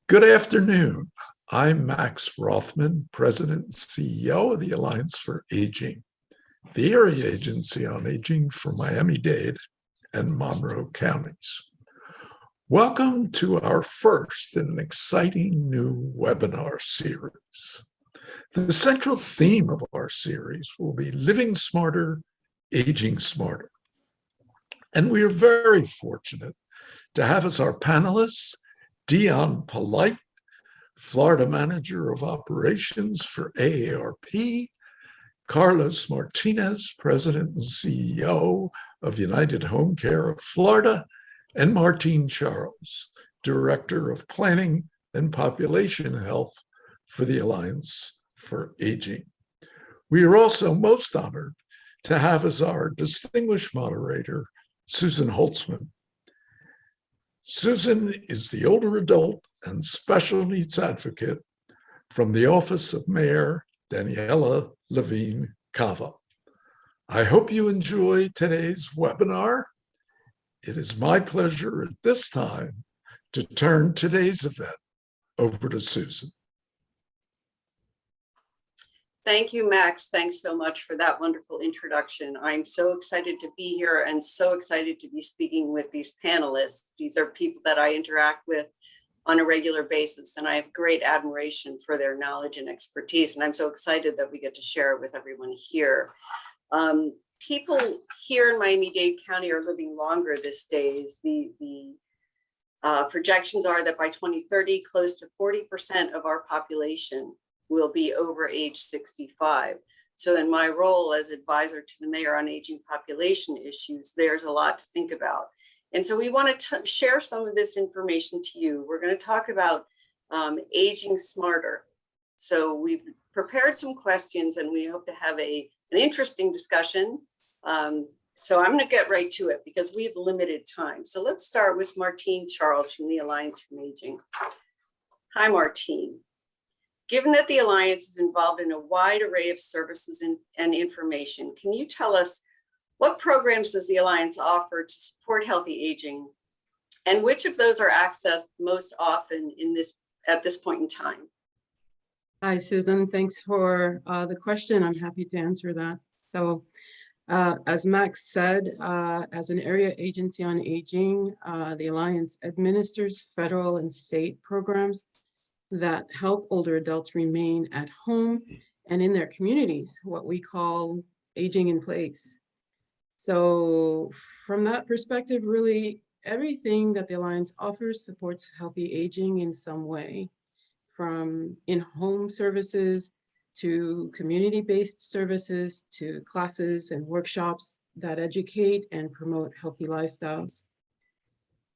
Good afternoon. I'm Max Rothman, President and CEO of the Alliance for Aging, the area agency on aging for Miami-Dade and Monroe counties. Welcome to our first in an exciting new webinar series. The central theme of our series will be Living Smarter, Aging Smarter. And we are very fortunate to have as our panelists Dionne, Florida Manager of Operations for AARP, Carlos Martinez, President and CEO of United HomeCare of Florida, and Martine Charles, Director of Planning and Population Health for the Alliance for Aging. We are also most honored to have as our distinguished moderator, Susan Holtzman. Susan is the older adult and special needs advocate from the Office of Mayor Daniela Levine, Cava. I hope you enjoy today's webinar. It is my pleasure at this time to turn today's event over to Susan. Thank you, Max. Thanks so much for that wonderful introduction. I'm so excited to be here and so excited to be speaking with these panelists. These are people that I interact with on a regular basis, and I have great admiration for their knowledge and expertise. And I'm so excited that we get to share it with everyone here. People here in Miami-Dade County are living longer these days. The projections are that by 2030, close to 40% of our population will be over age 65. So in my role as advisor to the mayor on aging population issues, there's a lot to think about. And so we want to share some of this information to you. We're going to talk about aging smarter. So we've prepared some questions and we hope to have an interesting discussion. So I'm going to get right to it because we have limited time. So let's start with Martine Charles from the Alliance for Aging. Hi, Martine. Given that the Alliance is involved in a wide array of services and information, can you tell us what programs does the Alliance offer to support healthy aging, and which of those are accessed most often at this point in time? Hi, Susan. Thanks for the question. I'm happy to answer that. So, as Max said, as an area agency on aging, the Alliance administers federal and state programs that help older adults remain at home and in their communities, what we call aging in place. So from that perspective, really everything that the Alliance offers supports healthy aging in some way, from in-home services to community-based services to classes and workshops that educate and promote healthy lifestyles.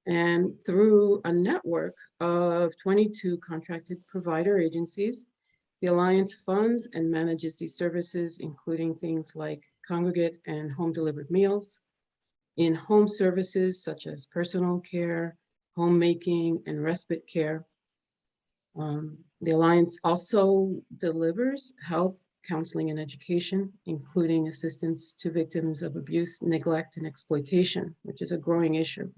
And through a network of 22 contracted provider agencies, the Alliance funds and manages these services, including things like congregate and home delivered meals, in-home services such as personal care, homemaking, and respite care. The Alliance also delivers health, counseling, and education, including assistance to victims of abuse, neglect, and exploitation, which is a growing issue.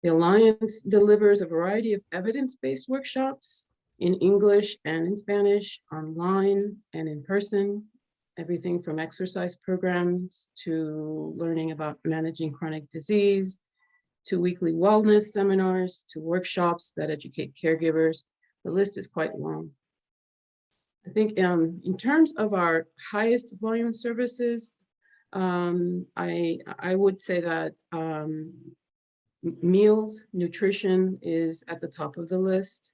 The Alliance delivers a variety of evidence-based workshops in English and in Spanish, online and in person, everything from exercise programs to learning about managing chronic disease, to weekly wellness seminars, to workshops that educate caregivers. The list is quite long. I think in terms of our highest volume services, I would say that meals, nutrition is at the top of the list.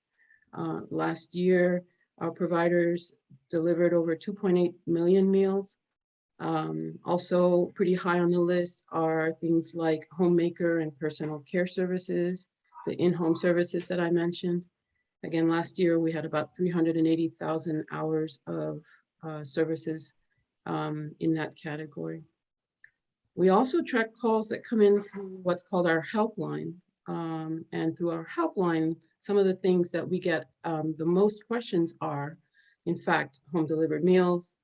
Last year, our providers delivered over 2.8 million meals. Also pretty high on the list are things like homemaker and personal care services, the in-home services that I mentioned. Again, last year we had about 380,000 hours of services in that category. We also track calls that come in through what's called our helpline. And through our helpline, some of the things that we get the most questions are, in fact, home delivered meals,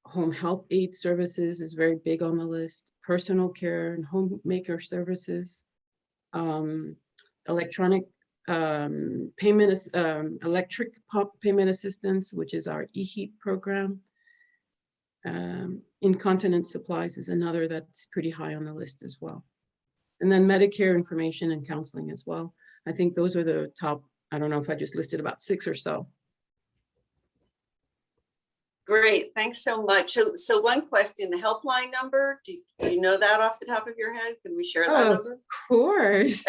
home health aid services is very big on the list, personal care and homemaker services, electronic electric pump payment assistance, which is our eHeat program. Incontinence supplies is another that's pretty high on the list as well. And then Medicare information and counseling as well. I think those are the top, I don't know if I just listed about 6 or so. Great, thanks so much. So one question, the helpline number, do you know that off the top of your head? Can we share that number? Of course.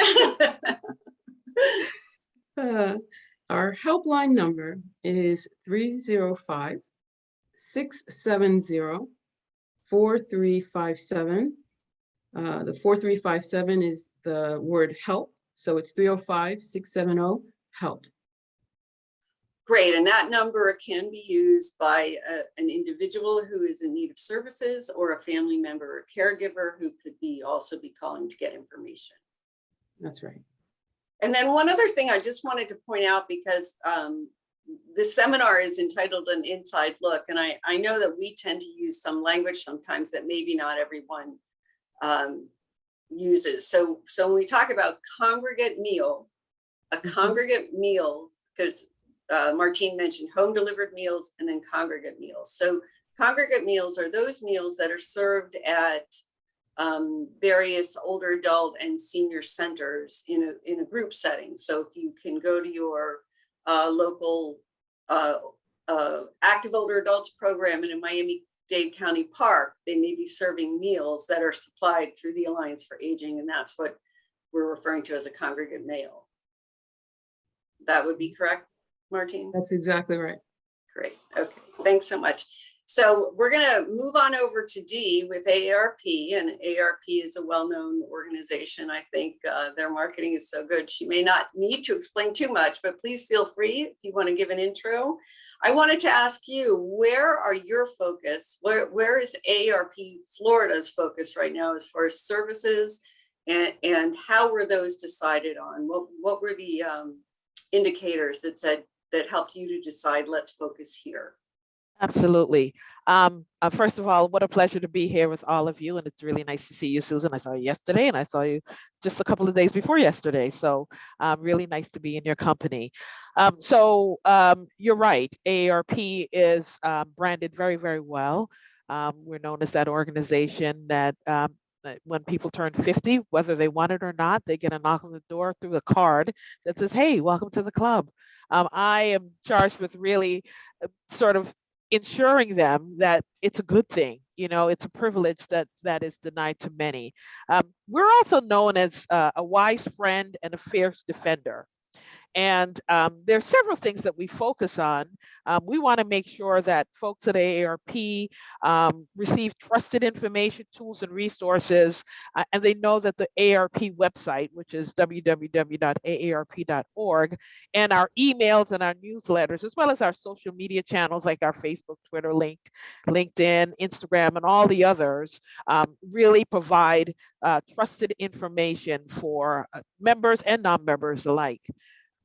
Our helpline number is 305-670-4357. The 4357 is the word help. So it's 305-670-HELP. Great, and that number can be used by an individual who is in need of services or a family member or caregiver who could also be calling to get information. That's right. And then one other thing I just wanted to point out, because this seminar is entitled An Inside Look, and I know that we tend to use some language sometimes that maybe not everyone uses. So when we talk about congregate meal, a congregate meal, because Martine mentioned home delivered meals and then congregate meals. So congregate meals are those meals that are served at various older adult and senior centers in a group setting. So if you can go to your local active older adults program in a Miami-Dade County park, they may be serving meals that are supplied through the Alliance for Aging, and that's what we're referring to as a congregate meal. That would be correct, Martine? That's exactly right. Great. Okay. Thanks so much. So we're going to move on over to D with AARP, and AARP is a well-known organization. I think their marketing is so good. She may not need to explain too much, but please feel free if you want to give an intro. I wanted to ask you, where are your focus? Where is AARP Florida's focus right now as far as services, and how were those decided on? What were the indicators that helped you to decide, let's focus here? Absolutely. First of all, what a pleasure to be here with all of you. And it's really nice to see you, Susan. I saw you yesterday and I saw you just a couple of days before yesterday. So really nice to be in your company. You're right. AARP is branded very, very well. We're known as that organization that when people turn 50, whether they want it or not, they get a knock on the door through a card that says, hey, welcome to the club. I am charged with really sort of ensuring them that it's a good thing. You know, it's a privilege that is denied to many. We're also known as a wise friend and a fierce defender. And there are several things that we focus on. We want to make sure that folks at AARP receive trusted information, tools, and resources, and they know that the AARP website, which is www.aarp.org, and our emails and our newsletters, as well as our social media channels like our Facebook, Twitter, LinkedIn, Instagram, and all the others, really provide trusted information for members and non-members alike.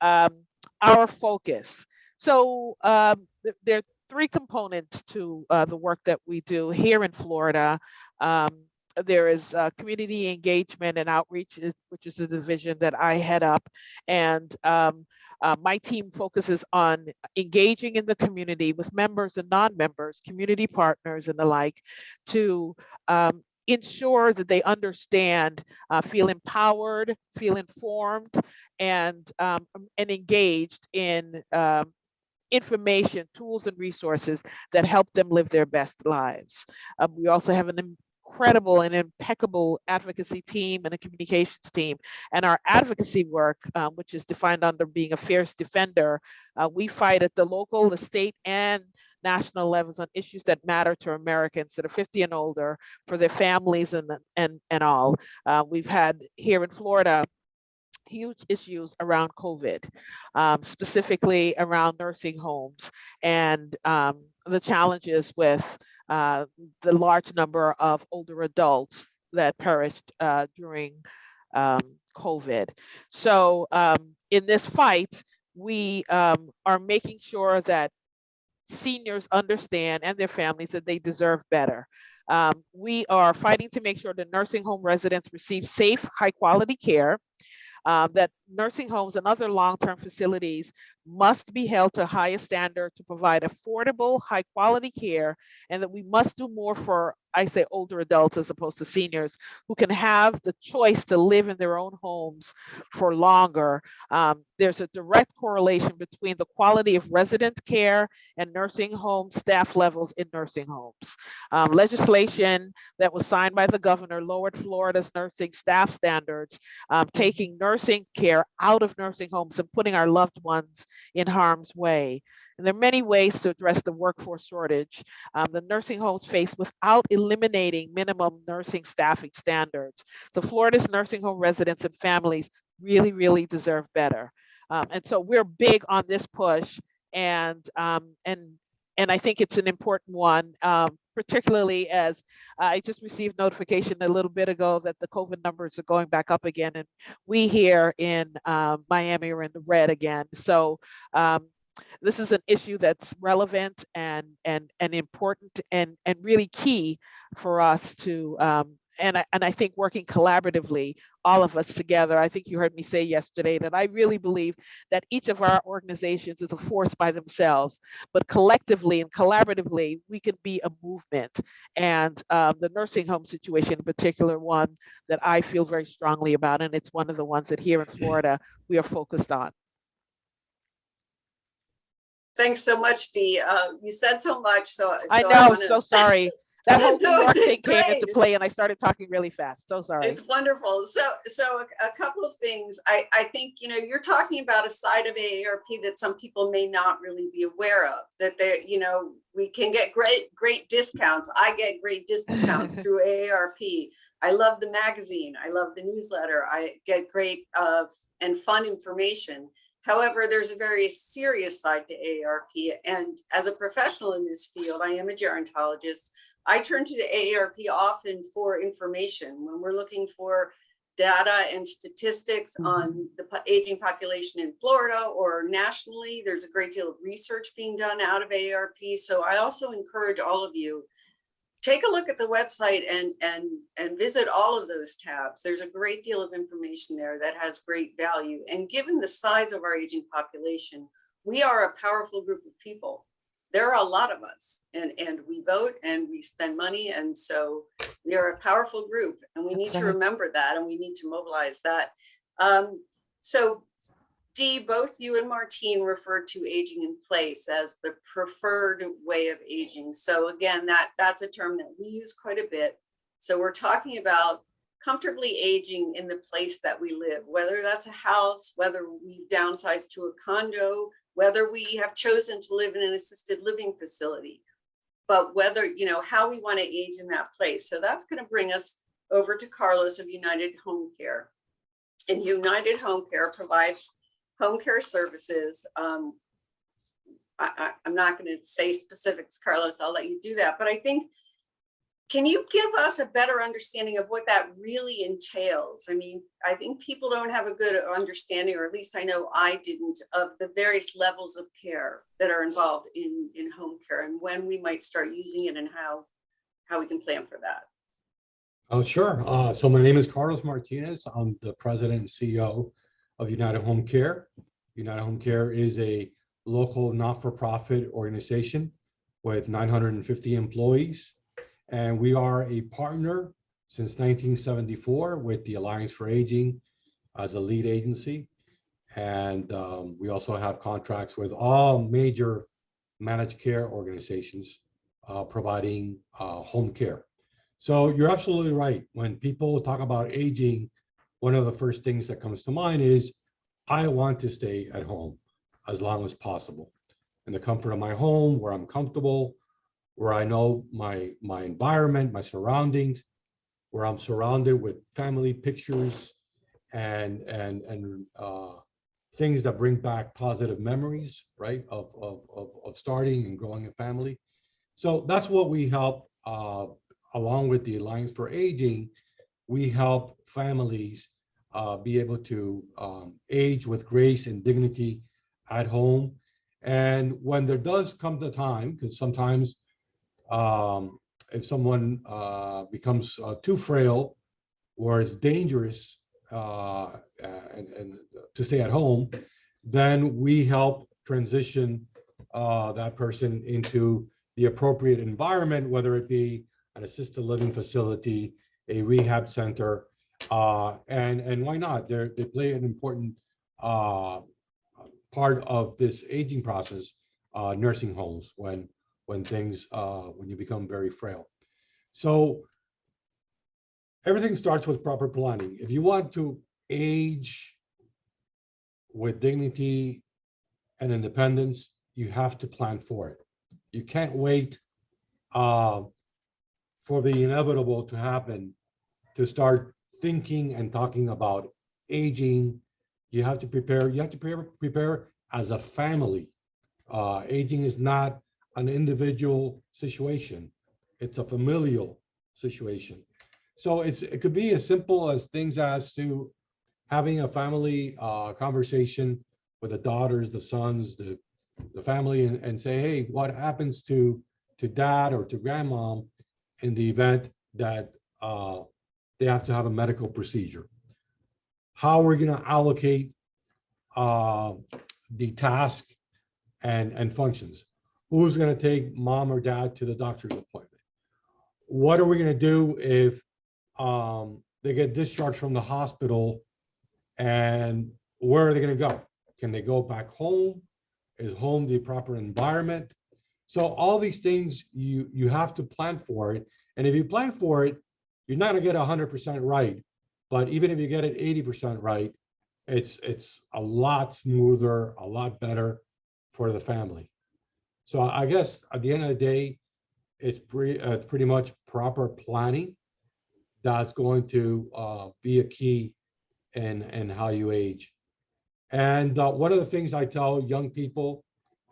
Our focus. So there are 3 components to the work that we do here in Florida. There is community engagement and outreach, which is a division that I head up. And my team focuses on engaging in the community with members and non-members, community partners and the like, to ensure that they understand, feel empowered, feel informed, and engaged in information, tools, and resources that help them live their best lives. We also have an incredible and impeccable advocacy team and a communications team. And our advocacy work, which is defined under being a fierce defender, we fight at the local, the state, and national levels on issues that matter to Americans that are 50 and older, for their families and all. We've had here in Florida huge issues around COVID, specifically around nursing homes and the challenges with the large number of older adults that perished during COVID. So in this fight, we are making sure that seniors understand, and their families, that they deserve better. We are fighting to make sure that nursing home residents receive safe, high quality care. that nursing homes and other long-term facilities must be held to highest standard to provide affordable, high-quality care, and that we must do more for, I say, older adults as opposed to seniors, who can have the choice to live in their own homes for longer. There's a direct correlation between the quality of resident care and nursing home staff levels in nursing homes. Legislation that was signed by the governor lowered Florida's nursing staff standards, taking nursing care out of nursing homes and putting our loved ones in harm's way. And there are many ways to address the workforce shortage the nursing homes face without eliminating minimum nursing staffing standards. So Florida's nursing home residents and families really, really deserve better. And so we're big on this push, and I think it's an important one, particularly as I just received notification a little bit ago that the COVID numbers are going back up again, and we here in Miami are in the red again. So this is an issue that's relevant and important and really key for us to and I think working collaboratively, all of us together. I think you heard me say yesterday that I really believe that each of our organizations is a force by themselves, but collectively and collaboratively, we can be a movement. And the nursing home situation in particular, one that I feel very strongly about, and it's one of the ones that here in Florida, we are focused on. Thanks so much, Dee. You said so much. I know, so sorry. That whole New No, York thing it's came great. into play and I started talking really fast. So sorry. It's wonderful. So a couple of things. I think, you're talking about a side of AARP that some people may not really be aware of, that we can get great discounts. I get great discounts through AARP. I love the magazine. I love the newsletter. I get great and fun information. However, there's a very serious side to AARP. And as a professional in this field, I am a gerontologist. I turn to the AARP often for information when we're looking for data and statistics on the aging population in Florida or nationally. There's a great deal of research being done out of AARP. So I also encourage all of you, take a look at the website and visit all of those tabs. There's a great deal of information there that has great value. And given the size of our aging population, we are a powerful group of people. There are a lot of us, and we vote and we spend money. And so we are a powerful group, and we need to remember that, and we need to mobilize that. So Dee, both you and Martine referred to aging in place as the preferred way of aging. So again, that's a term that we use quite a bit. So we're talking about comfortably aging in the place that we live, whether that's a house, whether we've downsized to a condo, whether we have chosen to live in an assisted living facility, but whether, how we want to age in that place. So that's going to bring us over to Carlos of United HomeCare. And United HomeCare provides home care services. I'm not going to say specifics, Carlos, I'll let you do that. But I think, can you give us a better understanding of what that really entails? I mean, I think people don't have a good understanding, or at least I know I didn't, of the various levels of care that are involved in home care and when we might start using it and how we can plan for that. Oh, sure. So my name is Carlos Martinez. I'm the president and CEO of United HomeCare. United HomeCare is a local not-for-profit organization with 950 employees. And we are a partner since 1974 with the Alliance for Aging as a lead agency. And we also have contracts with all major managed care organizations providing home care. So you're absolutely right. When people talk about aging, one of the first things that comes to mind is, I want to stay at home as long as possible in the comfort of my home, where I'm comfortable, where I know my environment, my surroundings, where I'm surrounded with family pictures and things that bring back positive memories, right, of starting and growing a family. So that's what we help, along with the Alliance for Aging. We help families be able to age with grace and dignity at home. And when there does come the time, because sometimes if someone becomes too frail or it's dangerous and to stay at home, then we help transition that person into the appropriate environment, whether it be an assisted living facility, a rehab center, and why not? They play an important part of this aging process, nursing homes, when when you become very frail. So everything starts with proper planning. If you want to age with dignity and independence, you have to plan for it. You can't wait for the inevitable to happen to start thinking and talking about aging. You have to prepare. You have to prepare as a family. Aging is not an individual situation. It's a familial situation. So it could be as simple as things as to having a family conversation with the daughters, the sons, the family, and say, hey, what happens to dad or to grandmom in the event that they have to have a medical procedure? How we're going to allocate the task and functions? Who's going to take mom or dad to the doctor's appointment? What are we going to do if they get discharged from the hospital, and where are they going to go? Can they go back home? Is home the proper environment? So all these things, you have to plan for it. And if you plan for it, you're not going to get 100% right. But even if you get it 80% right, it's a lot smoother, a lot better for the family. So I guess at the end of the day, it's pretty much proper planning that's going to be a key in how you age. And one of the things I tell young people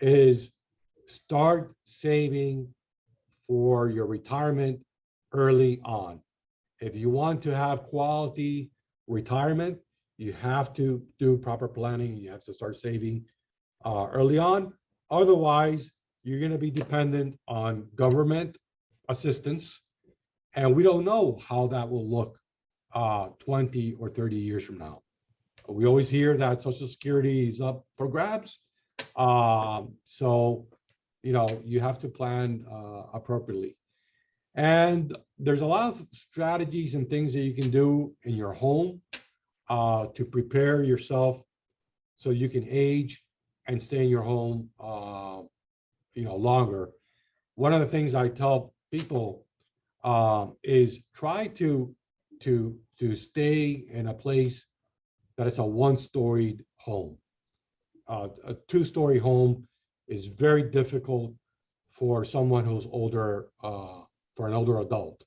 is start saving for your retirement early on. If you want to have quality retirement, you have to do proper planning. You have to start saving early on. Otherwise, you're going to be dependent on government assistance. And we don't know how that will look 20 or 30 years from now. We always hear that Social Security is up for grabs. So, you have to plan appropriately. And there's a lot of strategies and things that you can do in your home to prepare yourself so you can age and stay in your home longer. One of the things I tell people is try to stay in a place that is a one-storied home. A two-story home is very difficult for someone who's older, for an older adult.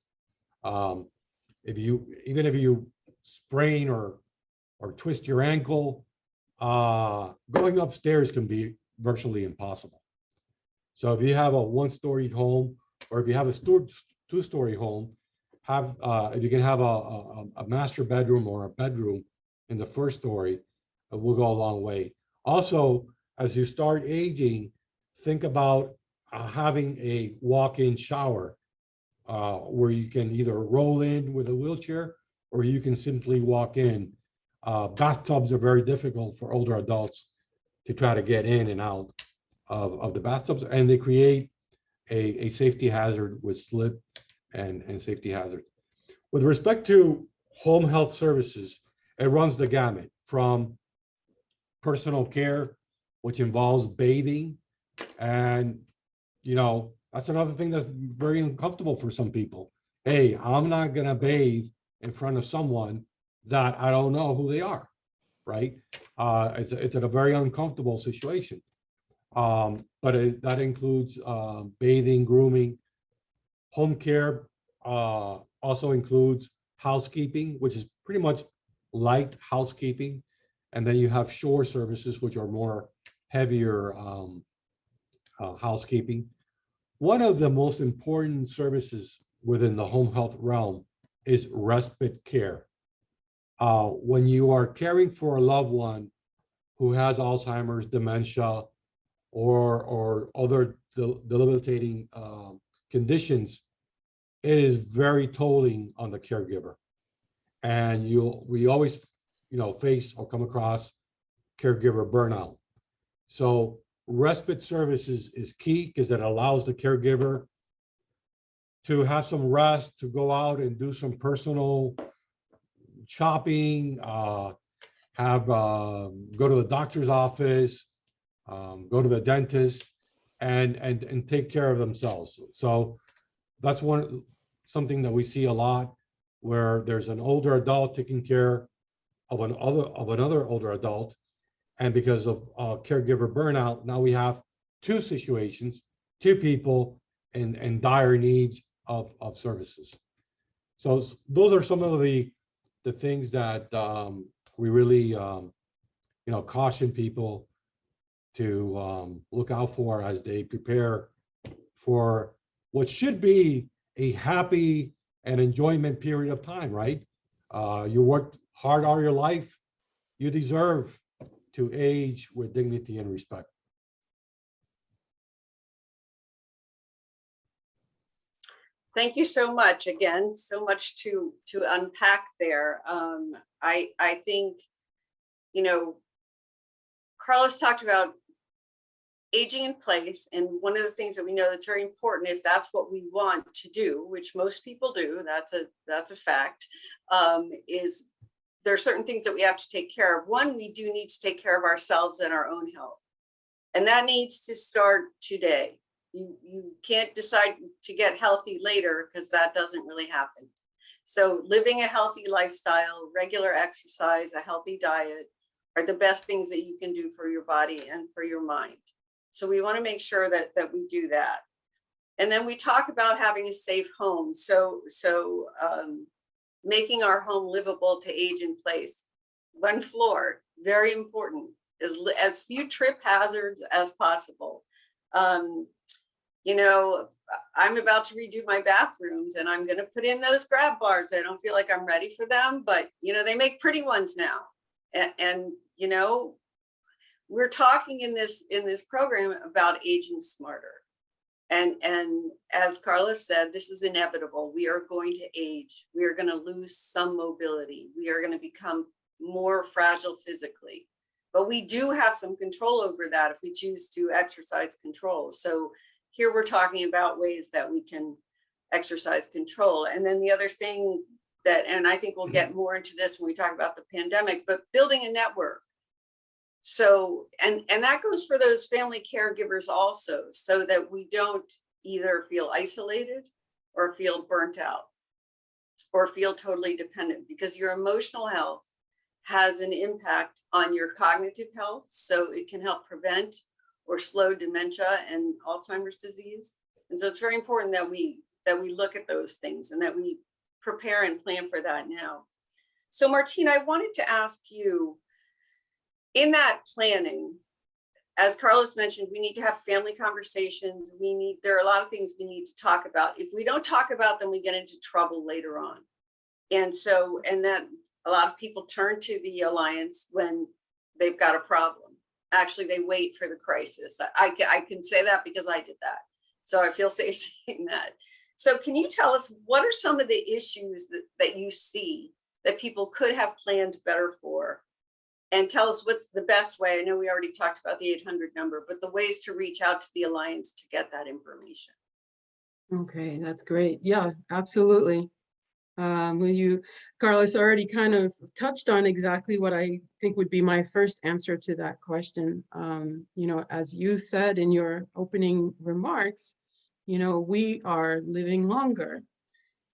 Even if you sprain or twist your ankle, going upstairs can be virtually impossible. So if you have a one-story home, or if you have a two-story home, if you can have a master bedroom or a bedroom in the first story, it will go a long way. Also, as you start aging, think about having a walk-in shower where you can either roll in with a wheelchair or you can simply walk in. Bathtubs are very difficult for older adults to try to get in and out of the bathtubs, and they create a safety hazard with slip and safety hazard. With respect to home health services, it runs the gamut from personal care, which involves bathing. And, that's another thing that's very uncomfortable for some people. Hey, I'm not going to bathe in front of someone that I don't know who they are, right? It's a very uncomfortable situation. But that includes bathing, grooming. Home care also includes housekeeping, which is pretty much light housekeeping. And then you have shore services, which are more heavier housekeeping. One of the most important services within the home health realm is respite care. When you are caring for a loved one who has Alzheimer's, dementia, or other debilitating conditions, it is very tolling on the caregiver. And we always face or come across caregiver burnout. So respite services is key because it allows the caregiver to have some rest, to go out and do some personal shopping, go to the doctor's office, go to the dentist, and take care of themselves. So that's something that we see a lot, where there's an older adult taking care of another older adult, and because of caregiver burnout, now we have two situations, two people in dire needs of services. So those are some of the things that we really caution people to look out for as they prepare for what should be a happy and enjoyment period of time, right? You worked hard all your life. You deserve to age with dignity and respect. Thank you so much. Again, so much to unpack there. I think, Carlos talked about aging in place, and one of the things that we know that's very important, if that's what we want to do, which most people do, that's a fact, is there are certain things that we have to take care of. One, we do need to take care of ourselves and our own health, and that needs to start today. You can't decide to get healthy later, because that doesn't really happen. So living a healthy lifestyle, regular exercise, a healthy diet are the best things that you can do for your body and for your mind. So we want to make sure that we do that. And then we talk about having a safe home. So making our home livable to age in place. One floor, very important, as few trip hazards as possible. I'm about to redo my bathrooms, and I'm going to put in those grab bars. I don't feel like I'm ready for them, but they make pretty ones now. And we're talking in this program about aging smarter. And as Carlos said, this is inevitable. We are going to age. We are going to lose some mobility. We are going to become more fragile physically. But we do have some control over that if we choose to exercise control. So here we're talking about ways that we can exercise control. And then the other thing and I think we'll get more into this when we talk about the pandemic, but building a network. So, and that goes for those family caregivers also, so that we don't either feel isolated or feel burnt out or feel totally dependent, because your emotional health has an impact on your cognitive health. So it can help prevent or slow dementia and Alzheimer's disease. And so it's very important that we look at those things and that we prepare and plan for that now. So Martine, I wanted to ask you, in that planning, as Carlos mentioned, we need to have family conversations. There are a lot of things we need to talk about. If we don't talk about them, we get into trouble later on. And then a lot of people turn to the Alliance when they've got a problem. Actually, they wait for the crisis. I can say that because I did that. So I feel safe saying that. So can you tell us, what are some of the issues that you see that people could have planned better for? And tell us what's the best way. I know we already talked about the 800 number, but the ways to reach out to the Alliance to get that information. Okay, that's great. Yeah, absolutely. Carlos already kind of touched on exactly what I think would be my first answer to that question. As you said in your opening remarks, we are living longer,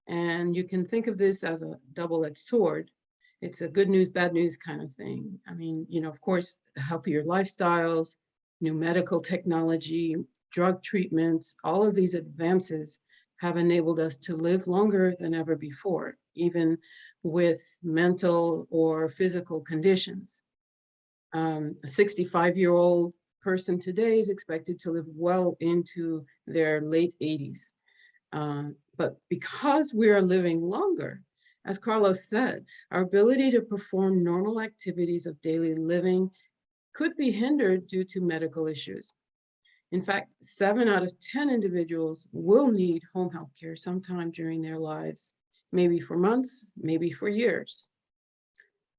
and you can think of this as a double-edged sword. It's a good news, bad news kind of thing. I mean, of course, healthier lifestyles, new medical technology, drug treatments, all of these advances have enabled us to live longer than ever before, even with mental or physical conditions. A 65-year-old person today is expected to live well into their late 80s. But because we are living longer, as Carlos said, our ability to perform normal activities of daily living could be hindered due to medical issues. In fact, 7 out of 10 individuals will need home health care sometime during their lives, maybe for months, maybe for years.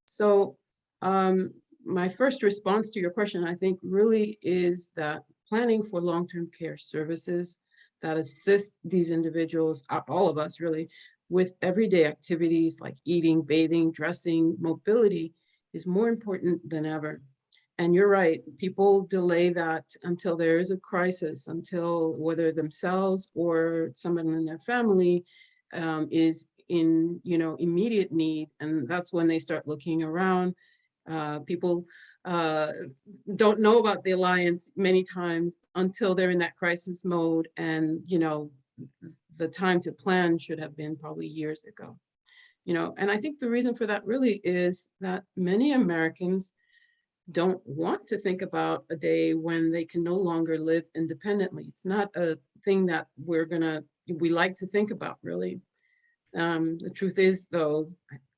So My first response to your question, I think, really is that planning for long-term care services that assist these individuals, all of us really, with everyday activities like eating, bathing, dressing, mobility is more important than ever. And you're right, people delay that until there is a crisis, until whether themselves or someone in their family is in, immediate need. And that's when they start looking around. People don't know about the Alliance many times until they're in that crisis mode. And, the time to plan should have been probably years ago. And I think the reason for that really is that many Americans don't want to think about a day when they can no longer live independently. It's not a thing that we like to think about, really. The truth is, though,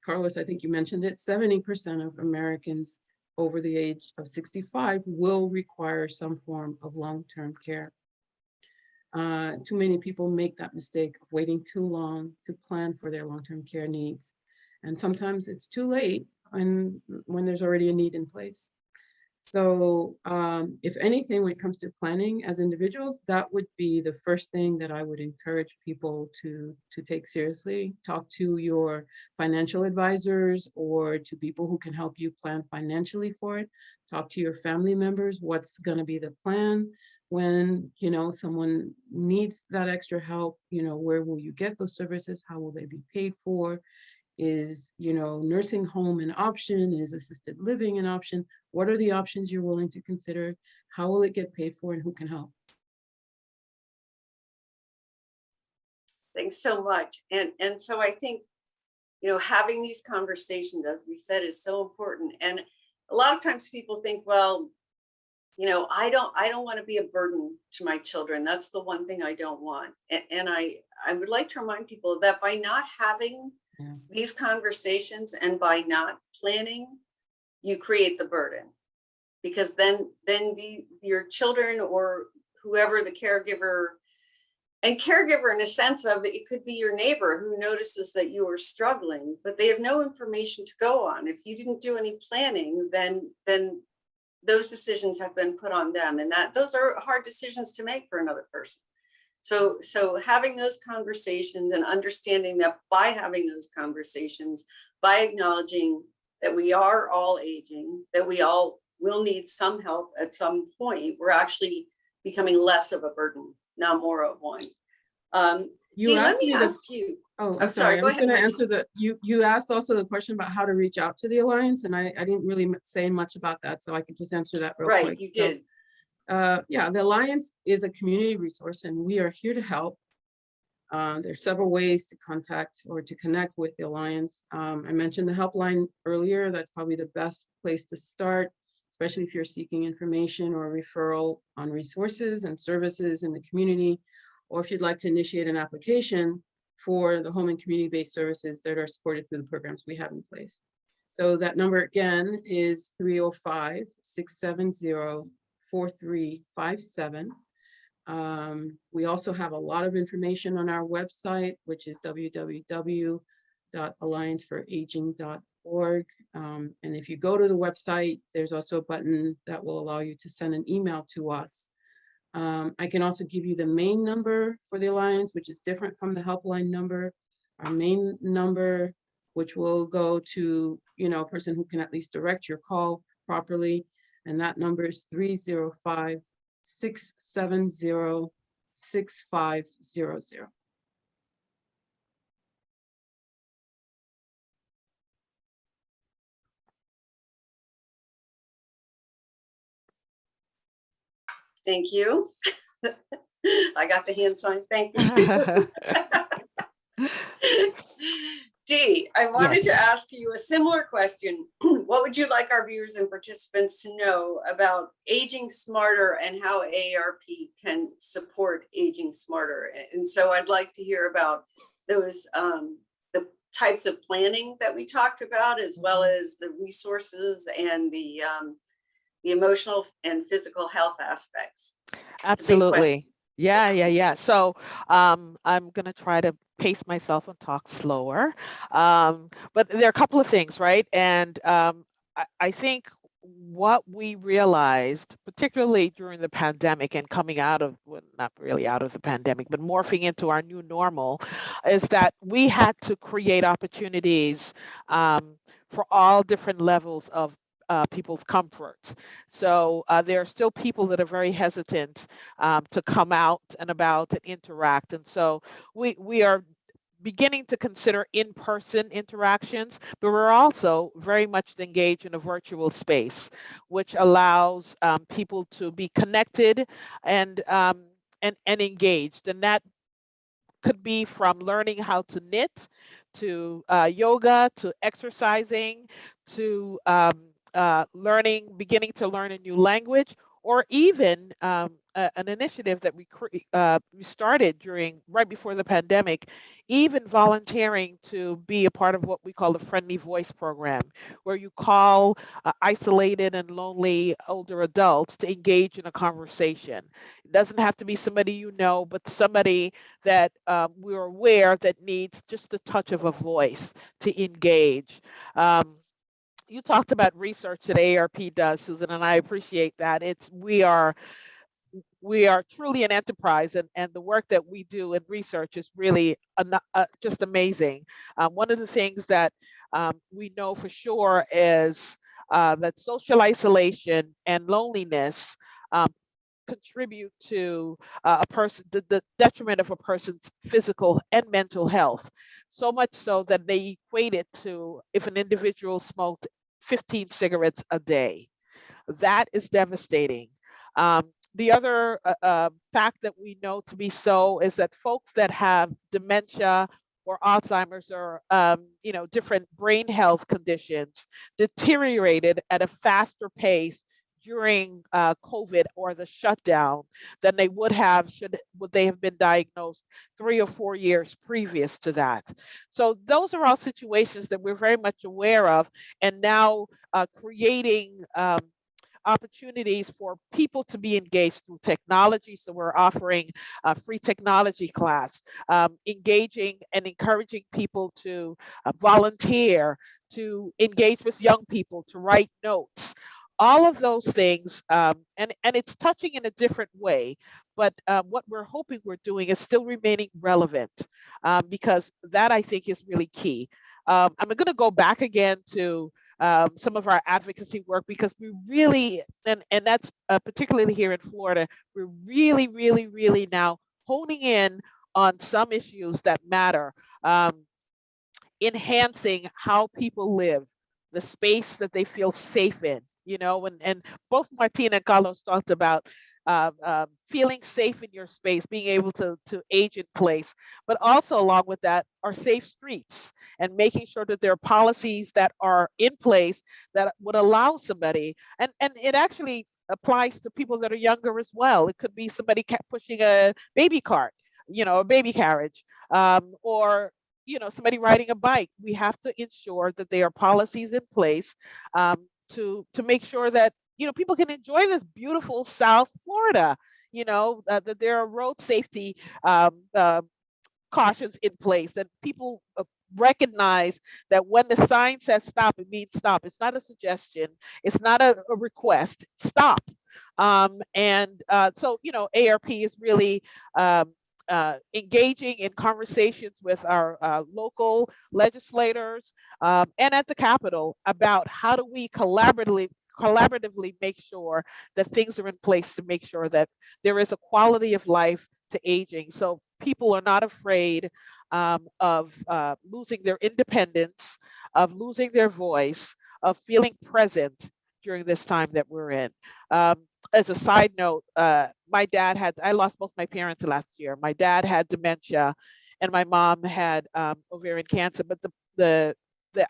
Carlos, I think you mentioned it, 70% of Americans over the age of 65 will require some form of long-term care. Too many people make that mistake of waiting too long to plan for their long-term care needs. And sometimes it's too late when there's already a need in place. So if anything, when it comes to planning as individuals, that would be the first thing that I would encourage people to take seriously. Talk to your financial advisors or to people who can help you plan financially for it. Talk to your family members, what's going to be the plan when, someone needs that extra help, where will you get those services? How will they be paid for? Is, nursing home an option? Is assisted living an option? What are the options you're willing to consider? How will it get paid for and who can help? Thanks so much. And so I think, having these conversations, as we said, is so important. And a lot of times people think, well, I don't want to be a burden to my children. That's the one thing I don't want. And I would like to remind people that by not having these conversations and by not planning, you create the burden, because then your children or whoever the caregiver in a sense of it could be your neighbor who notices that you are struggling, but they have no information to go on. If you didn't do any planning, then those decisions have been put on them, and those are hard decisions to make for another person. So having those conversations and understanding that by having those conversations, by acknowledging that we are all aging, that we all will need some help at some point, we're actually becoming less of a burden, not more of one. Let me ask you. Oh, I'm sorry. I was going to answer you asked also the question about how to reach out to the Alliance, and I didn't really say much about that, so I could just answer that real quick. Right, you did. Yeah, the Alliance is a community resource and we are here to help. There are several ways to contact or to connect with the Alliance. I mentioned the helpline earlier. That's probably the best place to start, especially if you're seeking information or referral on resources and services in the community, or if you'd like to initiate an application for the home and community-based services that are supported through the programs we have in place. So that number again is 305-670-4357. We also have a lot of information on our website, which is www.allianceforaging.org. And if you go to the website, there's also a button that will allow you to send an email to us. I can also give you the main number for the Alliance, which is different from the helpline number. Our main number, which will go to a person who can at least direct your call properly. And that number is 305-670-6500. Thank you. I got the hand sign. Thank you. Dee, I wanted to ask you a similar question. What would you like our viewers and participants to know about aging smarter and how AARP can support aging smarter? And so I'd like to hear about those the types of planning that we talked about, as well as the resources and the emotional and physical health aspects. Absolutely. Yeah. So I'm going to try to pace myself and talk slower. But there are a couple of things, right? And I think what we realized, particularly during the pandemic and coming out of, well, not really out of the pandemic, but morphing into our new normal, is that we had to create opportunities for all different levels of people's comfort. So there are still people that are very hesitant to come out and about and interact. And so we are beginning to consider in-person interactions, but we're also very much engaged in a virtual space, which allows people to be connected and engaged. And that could be from learning how to knit, to yoga, to exercising, to beginning to learn a new language, or even an initiative that we started right before the pandemic, even volunteering to be a part of what we call the Friendly Voice program, where you call isolated and lonely older adults to engage in a conversation. It doesn't have to be somebody you know, but somebody that we're aware that needs just the touch of a voice to engage. You talked about research that AARP does, Susan, and I appreciate that. We are truly an enterprise, and the work that we do in research is really just amazing. One of the things that we know for sure is that social isolation and loneliness contribute to the detriment of a person's physical and mental health. So much so that they equate it to if an individual smoked 15 cigarettes a day. That is devastating. The other fact that we know to be so is that folks that have dementia or Alzheimer's or different brain health conditions deteriorated at a faster pace during COVID or the shutdown than they would they have been diagnosed 3 or 4 years previous to that. So those are all situations that we're very much aware of, and now creating opportunities for people to be engaged through technology. So we're offering a free technology class, engaging and encouraging people to volunteer, to engage with young people, to write notes. All of those things, and it's touching in a different way, but what we're hoping we're doing is still remaining relevant, because that I think is really key. I'm going to go back again to some of our advocacy work, because we really, and that's particularly here in Florida, we're really, really, really now honing in on some issues that matter, enhancing how people live, the space that they feel safe in, and both Martine and Carlos talked about feeling safe in your space, being able to age in place, but also along with that are safe streets, and making sure that there are policies that are in place that would allow somebody, and it actually applies to people that are younger as well. It could be somebody pushing a baby cart, a baby carriage, or somebody riding a bike. We have to ensure that there are policies in place to make sure that people can enjoy this beautiful South Florida. That there are road safety cautions in place, that people recognize that when the sign says stop, it means stop. It's not a suggestion. It's not a request. Stop. So AARP is really engaging in conversations with our local legislators and at the Capitol about how do we collaboratively make sure that things are in place to make sure that there is a quality of life to aging. So people are not afraid of losing their independence, of losing their voice, of feeling present during this time that we're in. As a side note, I lost both my parents last year. My dad had dementia and my mom had ovarian cancer, but the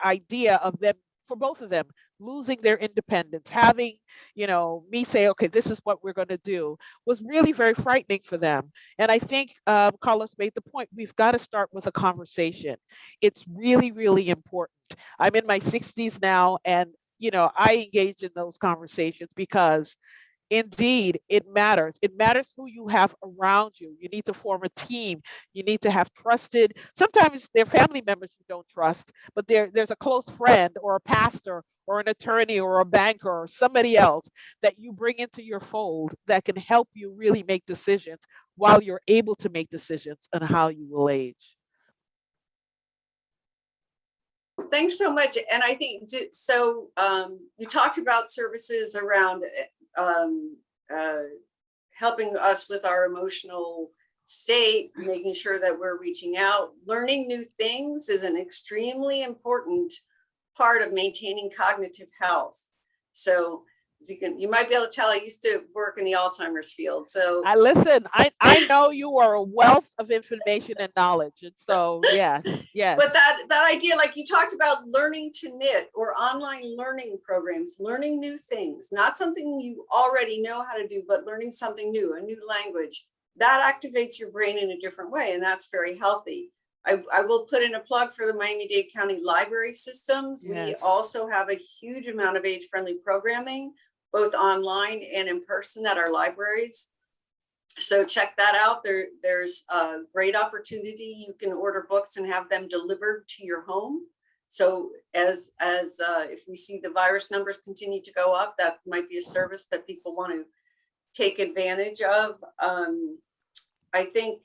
idea of them, for both of them, losing their independence, having, me say, okay, this is what we're going to do, was really very frightening for them. And I think Carlos made the point, we've got to start with a conversation. It's really, really important. I'm in my 60s now, and I engage in those conversations because Indeed, it matters. It matters who you have around you. You need to form a team. You need to have trusted, sometimes they're family members you don't trust, but there's a close friend or a pastor or an attorney or a banker or somebody else that you bring into your fold that can help you really make decisions while you're able to make decisions on how you will age. Thanks so much. And I think, so you talked about services around helping us with our emotional state, making sure that we're reaching out. Learning new things is an extremely important part of maintaining cognitive health. So you might be able to tell, I used to work in the Alzheimer's field. So I know you are a wealth of information and knowledge. And so, yes. But that idea, like you talked about learning to knit or online learning programs, learning new things, not something you already know how to do, but learning something new, a new language, that activates your brain in a different way. And that's very healthy. I will put in a plug for the Miami-Dade County library systems. Yes. We also have a huge amount of age-friendly programming, both online and in person at our libraries. So check that out. There's a great opportunity. You can order books and have them delivered to your home. So as if we see the virus numbers continue to go up, that might be a service that people want to take advantage of. I think,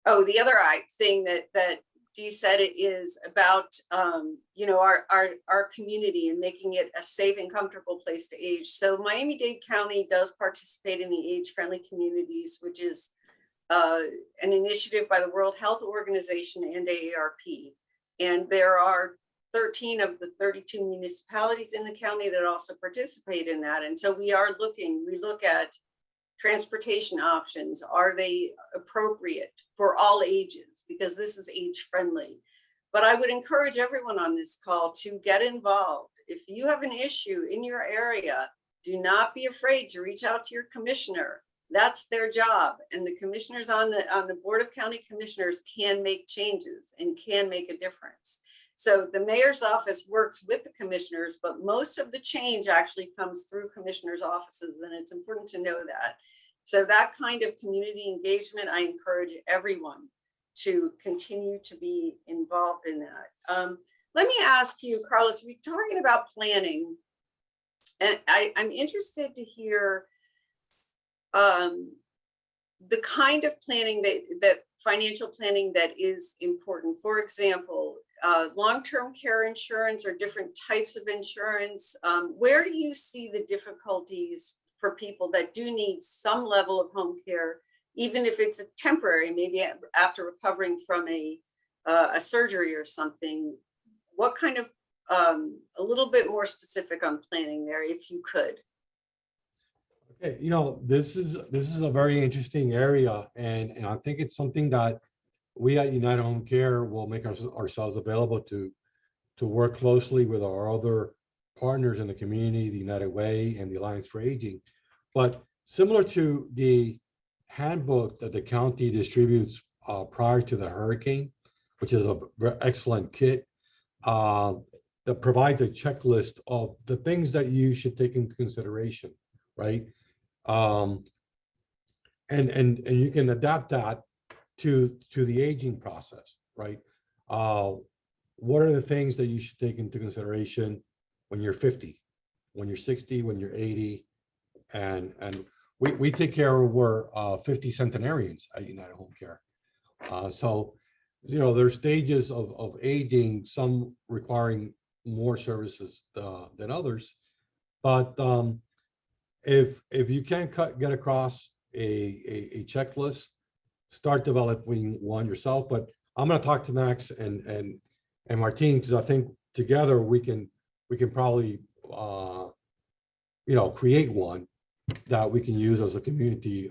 the other thing that Dee said it is about, our community and making it a safe and comfortable place to age. So Miami-Dade County does participate in the age-friendly communities, which is an initiative by the World Health Organization and AARP. And there are 13 of the 32 municipalities in the county that also participate in that. And so we look at transportation options. Are they appropriate for all ages? Because this is age friendly. But I would encourage everyone on this call to get involved. If you have an issue in your area, do not be afraid to reach out to your commissioner. That's their job. And the commissioners on the Board of County Commissioners can make changes and can make a difference. So the mayor's office works with the commissioners, but most of the change actually comes through commissioners' offices, and it's important to know that. So that kind of community engagement, I encourage everyone to continue to be involved in that. Let me ask you, Carlos, we're talking about planning, and I'm interested to hear the kind of planning that financial planning that is important. For example, long-term care insurance or different types of insurance. Where do you see the difficulties for people that do need some level of home care, even if it's a temporary, maybe after recovering from a surgery or something? What kind of, a little bit more specific on planning there, if you could. Okay, this is a very interesting area, and I think it's something that we at United Home Care will make ourselves available to work closely with our other partners in the community, the United Way and the Alliance for Aging. But similar to the handbook that the county distributes prior to the hurricane, which is a very excellent kit that provides a checklist of the things that you should take into consideration, right? And you can adapt that to the aging process, right? What are the things that you should take into consideration when you're 50, when you're 60, when you're 80, and we take care of over 50 centenarians at United Home Care. So, there's stages of aging, some requiring more services than others, but if you can't get across a checklist, start developing one yourself. But I'm going to talk to Max and Martine, because I think together we can probably create one that we can use as a community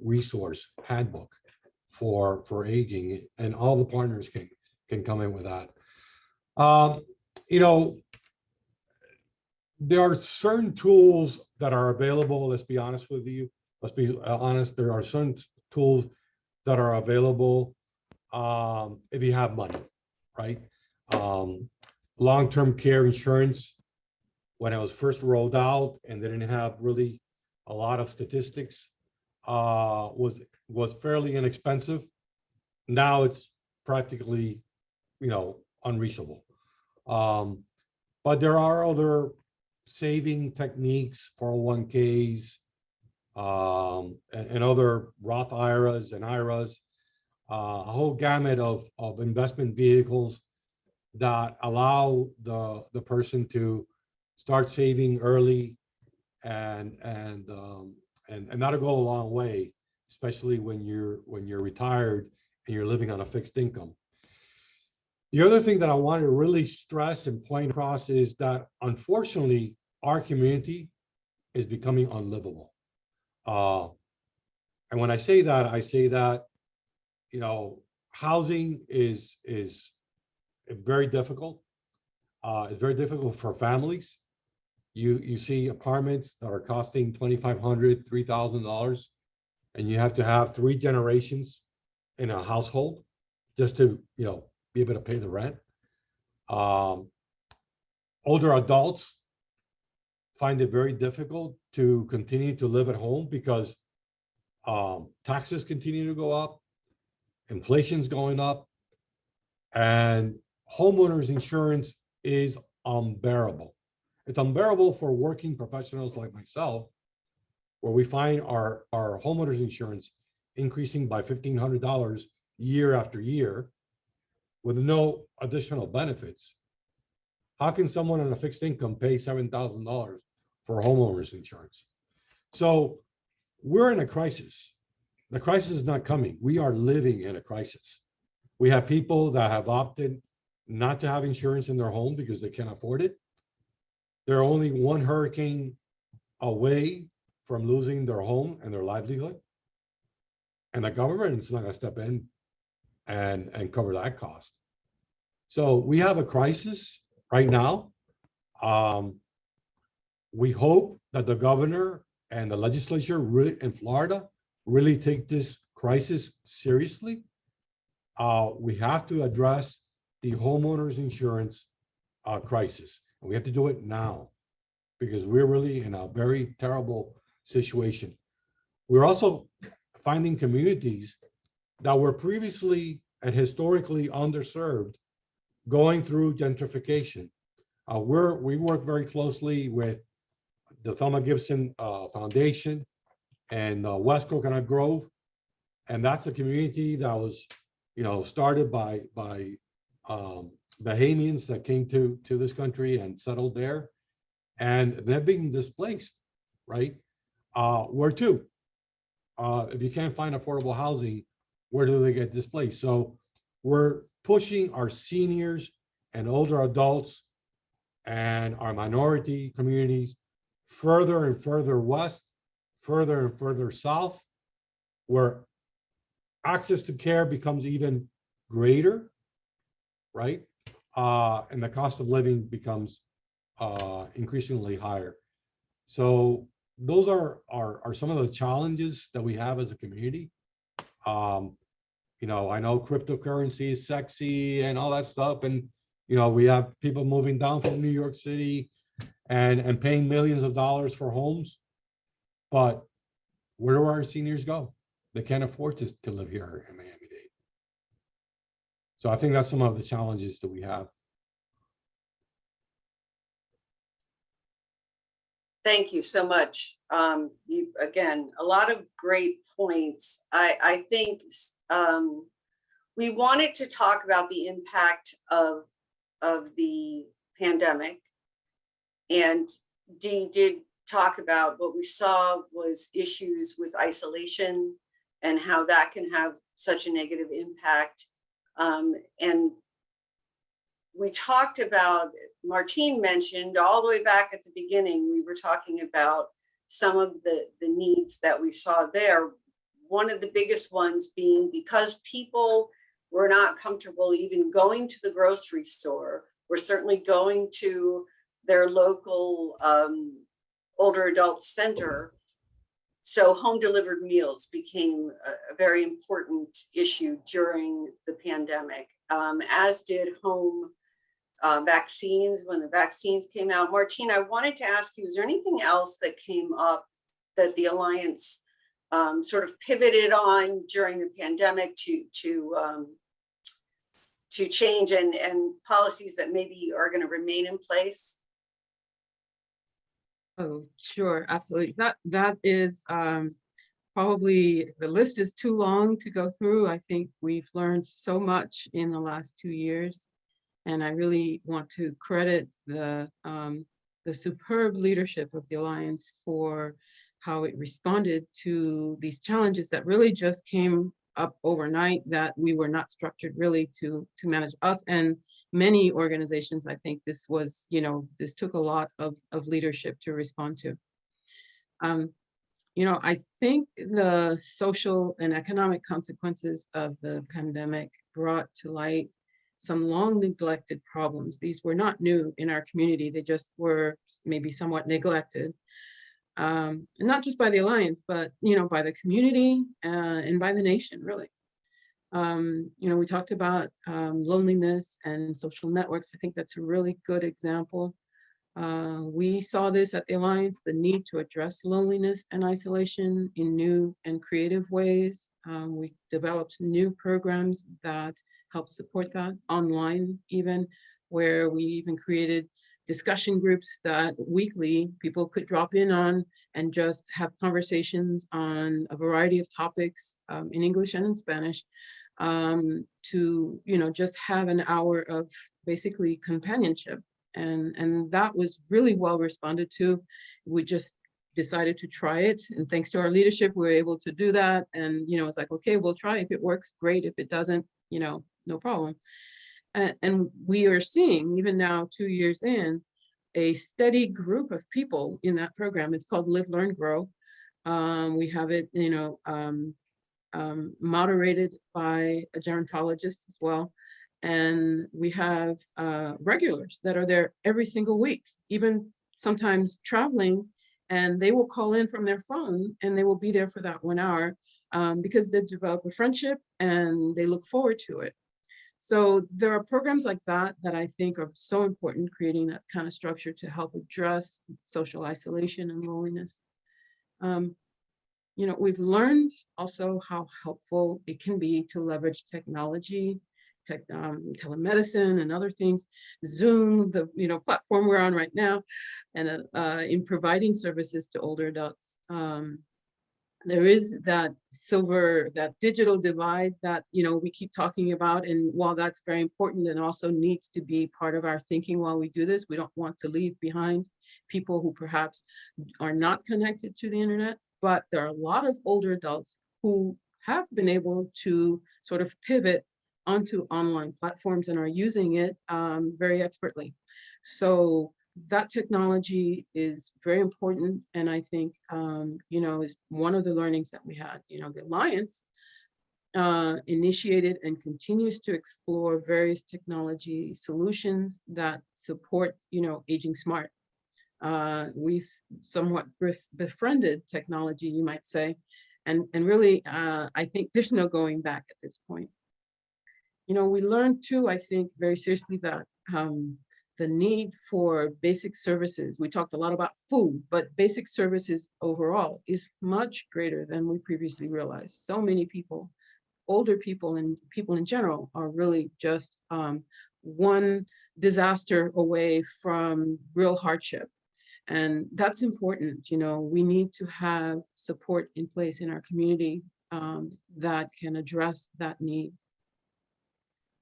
resource handbook for aging, and all the partners can come in with that. There are certain tools that are available. Let's be honest with you. Let's be honest. There are certain tools that are available if you have money, right? Long-term care insurance when it was first rolled out and they didn't have really a lot of statistics, was fairly inexpensive. Now it's practically, unreachable. But there are other saving techniques, 401ks, and other Roth IRAs and IRAs, a whole gamut of investment vehicles that allow the person to start saving early, and that'll go a long way, especially when you're retired and you're living on a fixed income. The other thing that I want to really stress and point across is that, unfortunately, our community is becoming unlivable. And when I say that, housing is very difficult. It's very difficult for families. You see apartments that are costing $2,500, $3,000, and you have to have 3 generations in a household just to, be able to pay the rent. Older adults find it very difficult to continue to live at home because taxes continue to go up, inflation's going up, and homeowners insurance is unbearable. It's unbearable for working professionals like myself, where we find our homeowners insurance increasing by $1,500 year after year with no additional benefits. How can someone on a fixed income pay $7,000 for homeowners insurance? So we're in a crisis. The crisis is not coming. We are living in a crisis. We have people that have opted not to have insurance in their home because they can't afford it. They're only one hurricane away from losing their home and their livelihood. And the government is not going to step in and cover that cost. So we have a crisis right now. We hope that the governor and the legislature in Florida really take this crisis seriously. We have to address the homeowners insurance crisis. And we have to do it now because we're really in a very terrible situation. We're also finding communities that were previously and historically underserved going through gentrification. We work very closely with the Thelma Gibson Foundation and West Coconut Grove, and that's a community that was, started by Bahamians that came to this country and settled there, and they're being displaced, right? Where to? If you can't find affordable housing, where do they get displaced? So we're pushing our seniors and older adults and our minority communities further and further west, further and further south, where access to care becomes even greater, right? And the cost of living becomes increasingly higher. So those are some of the challenges that we have as a community. I know cryptocurrency is sexy and all that stuff, and we have people moving down from New York City and paying millions of dollars for homes, but where do our seniors go? They can't afford to live here in Miami-Dade. So I think that's some of the challenges that we have. Thank you so much. Again, a lot of great points. I think we wanted to talk about the impact of the pandemic, and Dee did talk about what we saw was issues with isolation and how that can have such a negative impact. And we talked about, Martine mentioned all the way back at the beginning, we were talking about some of the needs that we saw there. One of the biggest ones being because people were not comfortable even going to the grocery store, or certainly going to their local older adult center. So home delivered meals became a very important issue during the pandemic, as did home vaccines, when the vaccines came out. Martine, I wanted to ask you, is there anything else that came up that the Alliance sort of pivoted on during the pandemic to change, and policies that maybe are going to remain in place? Oh, sure, absolutely. That is probably, the list is too long to go through. I think we've learned so much in the last 2 years, and I really want to credit the superb leadership of the Alliance for how it responded to these challenges that really just came up overnight, that we were not structured really to manage. Us and many organizations, I think this was, this took a lot of leadership to respond to. I think the social and economic consequences of the pandemic brought to light some long neglected problems. These were not new in our community. They just were maybe somewhat neglected. And not just by the Alliance, but, by the community and by the nation, really. We talked about loneliness and social networks. I think that's a really good example. We saw this at the Alliance, the need to address loneliness and isolation in new and creative ways. We developed new programs that help support that online, even, where we even created discussion groups that weekly people could drop in on and just have conversations on a variety of topics in English and in Spanish, to just have an hour of basically companionship. And that was really well responded to. We just decided to try it, and thanks to our leadership, we were able to do that. And it's like, okay, we'll try. If it works, great. If it doesn't, no problem. And we are seeing, even now 2 years in, a steady group of people in that program. It's called Live, Learn, Grow. We have it, moderated by a gerontologist as well. And we have regulars that are there every single week, even sometimes traveling, and they will call in from their phone and they will be there for that 1 hour because they've developed a friendship and they look forward to it. So there are programs like that that I think are so important, creating that kind of structure to help address social isolation and loneliness. We've learned also how helpful it can be to leverage technology, telemedicine and other things, Zoom, the platform we're on right now, and in providing services to older adults. There is that digital divide that we keep talking about, and while that's very important and also needs to be part of our thinking while we do this, we don't want to leave behind people who perhaps are not connected to the internet. But there are a lot of older adults who have been able to sort of pivot onto online platforms and are using it very expertly. So that technology is very important, and I think is one of the learnings that we had. The Alliance initiated and continues to explore various technology solutions that support aging smart. We've somewhat befriended technology, you might say, and really I think there's no going back at this point. We learned too, I think, very seriously that the need for basic services, we talked a lot about food, but basic services overall is much greater than we previously realized. So many people, older people and people in general, are really just one disaster away from real hardship. And that's important. We need to have support in place in our community that can address that need.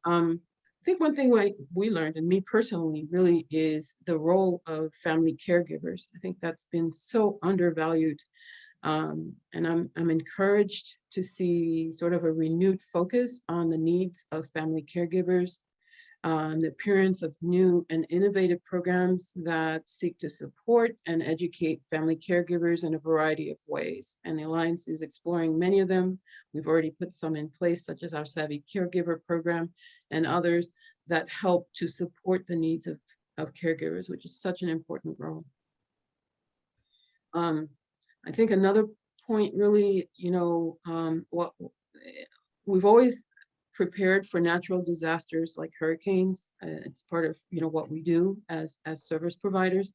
I think one thing we learned, and me personally, really is the role of family caregivers. I think that's been so undervalued. And I'm encouraged to see sort of a renewed focus on the needs of family caregivers, the appearance of new and innovative programs that seek to support and educate family caregivers in a variety of ways. And the Alliance is exploring many of them. We've already put some in place, such as our Savvy Caregiver program and others that help to support the needs of caregivers, which is such an important role. I think another point really, what we've always prepared for natural disasters like hurricanes. It's part of, what we do as service providers.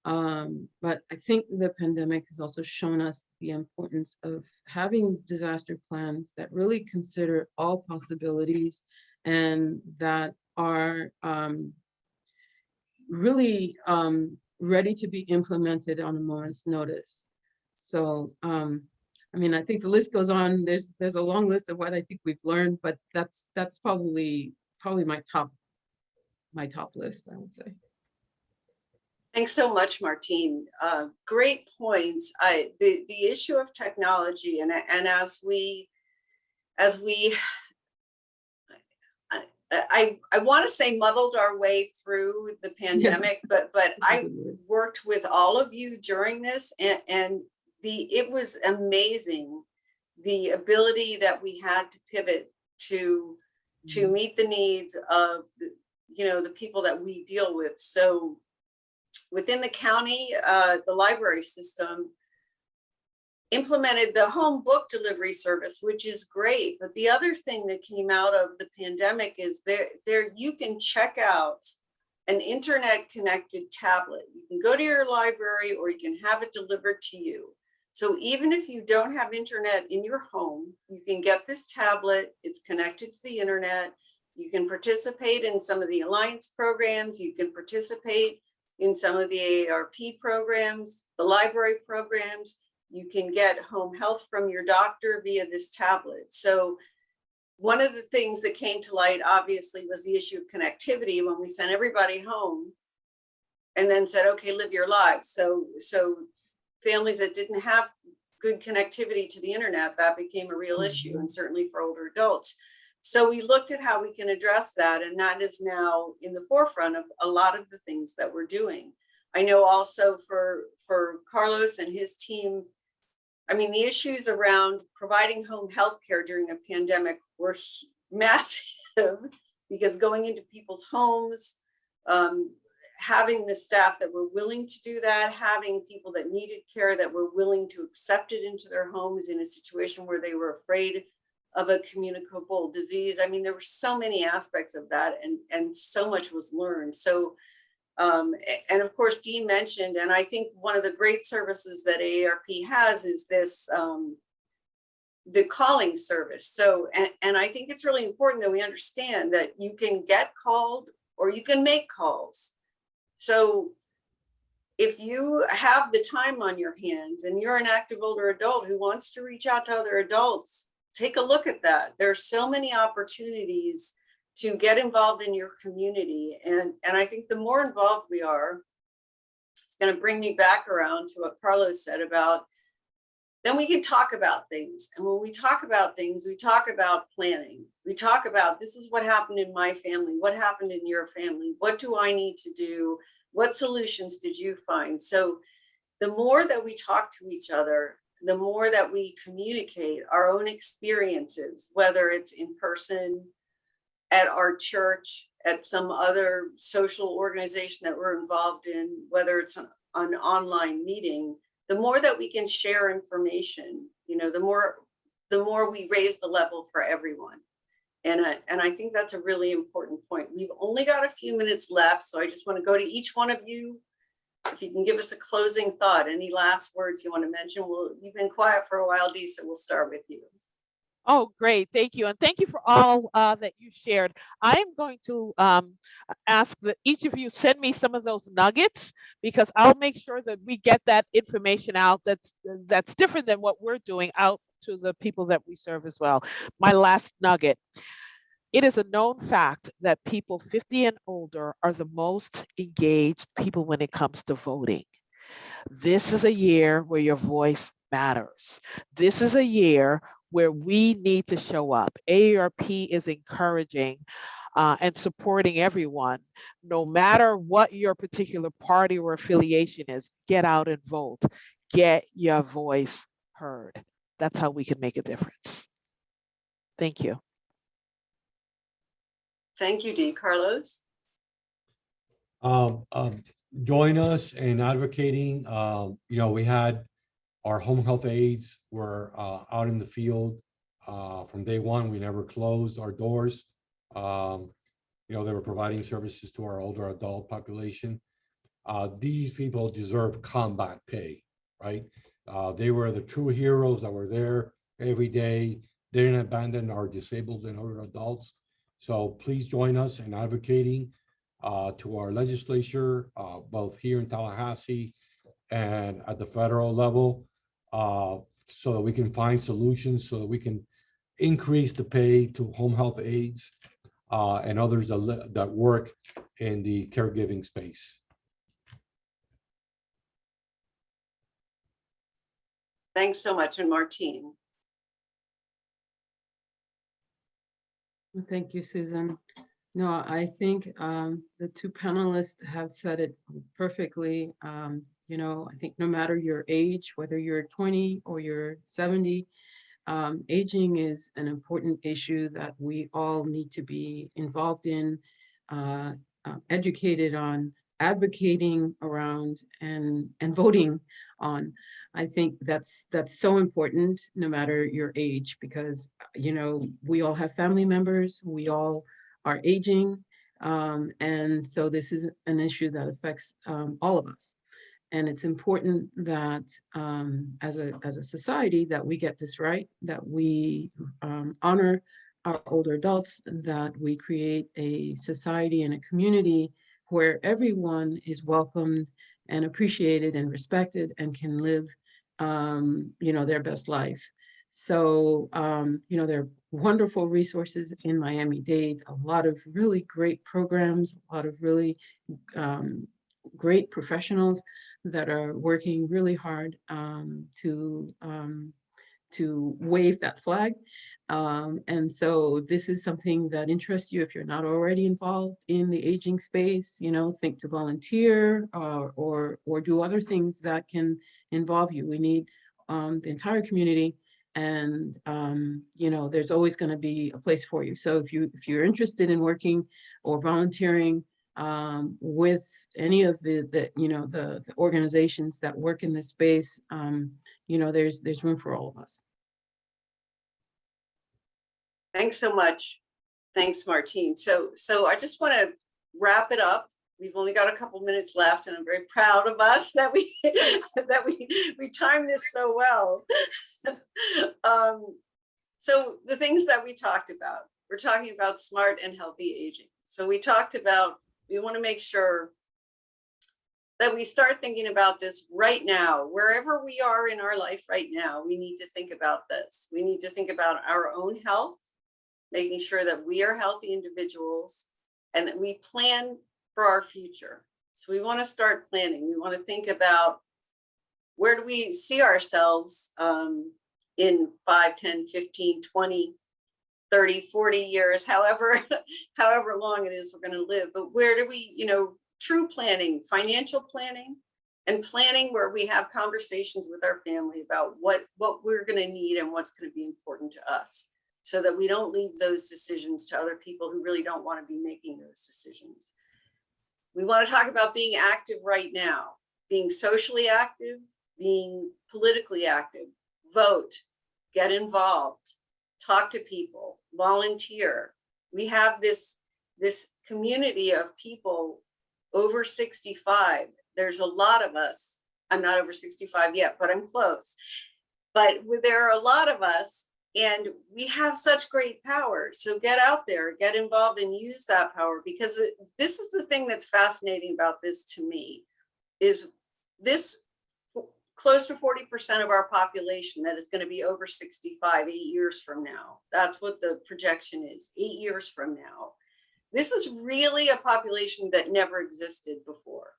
But I think the pandemic has also shown us the importance of having disaster plans that really consider all possibilities and that are really ready to be implemented on a moment's notice. So, I think the list goes on. There's a long list of what I think we've learned, but that's probably my top list, I would say. Thanks so much, Martine. Great points. The issue of technology, and as we I want to say muddled our way through the pandemic, but I worked with all of you during this, and it was amazing the ability that we had to pivot to meet the needs of the people that we deal with. So within the county, the library system implemented the home book delivery service, which is great. But the other thing that came out of the pandemic is there you can check out an internet connected tablet. You can go to your library or you can have it delivered to you. So even if you don't have internet in your home, you can get this tablet. It's connected to the internet. You can participate in some of the Alliance programs. You can participate in some of the AARP programs, the library programs. You can get home health from your doctor via this tablet. So one of the things that came to light, obviously, was the issue of connectivity when we sent everybody home and then said, okay, live your lives. So families that didn't have good connectivity to the internet, that became a real issue, and certainly for older adults. So we looked at how we can address that, and that is now in the forefront of a lot of the things that we're doing. I know also for Carlos and his team, the issues around providing home health care during a pandemic were massive, because going into people's homes, having the staff that were willing to do that, having people that needed care that were willing to accept it into their homes in a situation where they were afraid of a communicable disease. There were so many aspects of that, and so much was learned. So, and of course, Dee mentioned, and I think one of the great services that AARP has is this, the calling service. So, and I think it's really important that we understand that you can get called or you can make calls. So if you have the time on your hands and you're an active older adult who wants to reach out to other adults, take a look at that. There are so many opportunities to get involved in your community. And I think the more involved we are, it's going to bring me back around to what Carlos said about, then we can talk about things. And when we talk about things, we talk about planning. We talk about, this is what happened in my family. What happened in your family? What do I need to do? What solutions did you find? So the more that we talk to each other, the more that we communicate our own experiences, whether it's in person, at our church, at some other social organization that we're involved in, whether it's an online meeting, the more that we can share information, the more we raise the level for everyone. And I think that's a really important point. We've only got a few minutes left, so I just want to go to each one of you. If you can give us a closing thought, any last words you want to mention? You've been quiet for a while, Dee, so we'll start with you. Oh, great. Thank you. And thank you for all that you shared. I am going to ask that each of you send me some of those nuggets, because I'll make sure that we get that information out that's different than what we're doing out to the people that we serve as well. My last nugget. It is a known fact that people 50 and older are the most engaged people when it comes to voting. This is a year where your voice matters. This is a year where we need to show up. AARP is encouraging and supporting everyone, no matter what your particular party or affiliation is. Get out and vote. Get your voice heard. That's how we can make a difference. Thank you. Thank you, Dee. Carlos? Join us in advocating. We had our home health aides were out in the field From day one, we never closed our doors. They were providing services to our older adult population. These people deserve combat pay, right? They were the true heroes that were there every day. They didn't abandon our disabled and older adults. So please join us in advocating to our legislature, both here in Tallahassee and at the federal level, so that we can find solutions, so that we can increase the pay to home health aides and others that work in the caregiving space. Thanks so much. And Martine. Thank you, Susan. No, I think the two panelists have said it perfectly. I think no matter your age, whether you're 20 or you're 70, aging is an important issue that we all need to be involved in, educated on, advocating around, and voting on. I think that's so important no matter your age, because we all have family members, we all are aging, and so this is an issue that affects all of us. And it's important that as a society that we get this right, that we honor our older adults, that we create a society and a community where everyone is welcomed and appreciated and respected and can live their best life. So, there are wonderful resources in Miami-Dade, a lot of really great programs, a lot of really great professionals that are working really hard to wave that flag. And so this is something that interests you if you're not already involved in the aging space, think to volunteer or do other things that can involve you. We need the entire community, and there's always going to be a place for you. So if you're interested in working or volunteering with any of the organizations that work in this space, there's room for all of us. Thanks so much. Thanks, Martine. So I just want to wrap it up. We've only got a couple minutes left, and I'm very proud of us that we timed this so well. So the things that we talked about, we're talking about smart and healthy aging. So we talked about, we want to make sure that we start thinking about this right now. Wherever we are in our life right now, we need to think about this. We need to think about our own health, making sure that we are healthy individuals and that we plan for our future. So we want to start planning. We want to think about, where do we see ourselves in 5, 10, 15, 20, 30, 40 years, however long it is we're going to live. But where do we, true planning, financial planning, and planning where we have conversations with our family about what we're going to need and what's going to be important to us, so that we don't leave those decisions to other people who really don't want to be making those decisions. We want to talk about being active right now, being socially active, being politically active, vote, get involved, talk to people, volunteer. We have this community of people over 65. There's a lot of us. I'm not over 65 yet, but I'm close. But there are a lot of us, and we have such great power. So get out there, get involved, and use that power, because this is the thing that's fascinating about this to me, is this close to 40% of our population that is going to be over 65 8 years from now. That's what the projection is, 8 years from now. This is really a population that never existed before.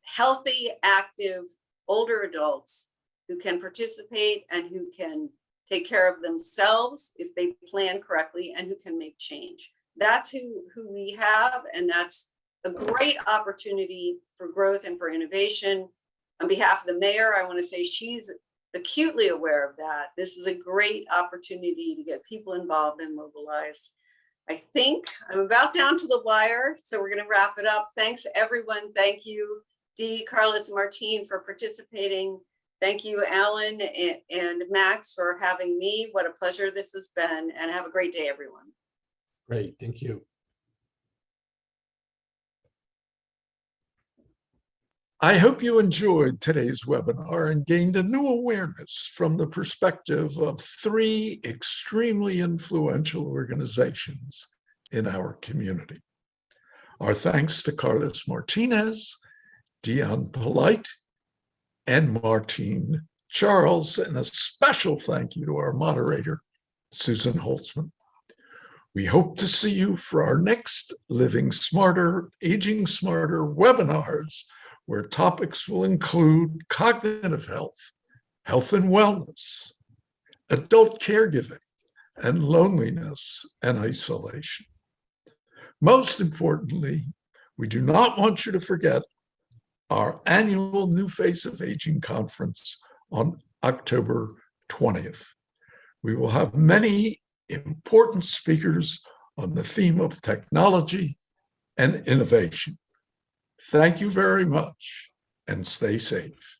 Healthy, active, older adults who can participate and who can take care of themselves if they plan correctly, and who can make change. That's who we have, and that's a great opportunity for growth and for innovation. On behalf of the mayor, I want to say she's acutely aware of that. This is a great opportunity to get people involved and mobilized. I think I'm about down to the wire, so we're going to wrap it up. Thanks, everyone. Thank you, Dee, Carlos, and Martine, for participating. Thank you, Alan and Max, for having me. What a pleasure this has been, and have a great day, everyone. Great, thank you. I hope you enjoyed today's webinar and gained a new awareness from the perspective of 3 extremely influential organizations in our community. Our thanks to Carlos Martinez, Dionne Polite, and Martine Charles, and a special thank you to our moderator, Susan Holtzman. We hope to see you for our next Living Smarter, Aging Smarter webinars, where topics will include cognitive health, health and wellness, adult caregiving, and loneliness and isolation. Most importantly, we do not want you to forget our annual New Face of Aging conference on October 20th. We will have many important speakers on the theme of technology and innovation. Thank you very much, and stay safe.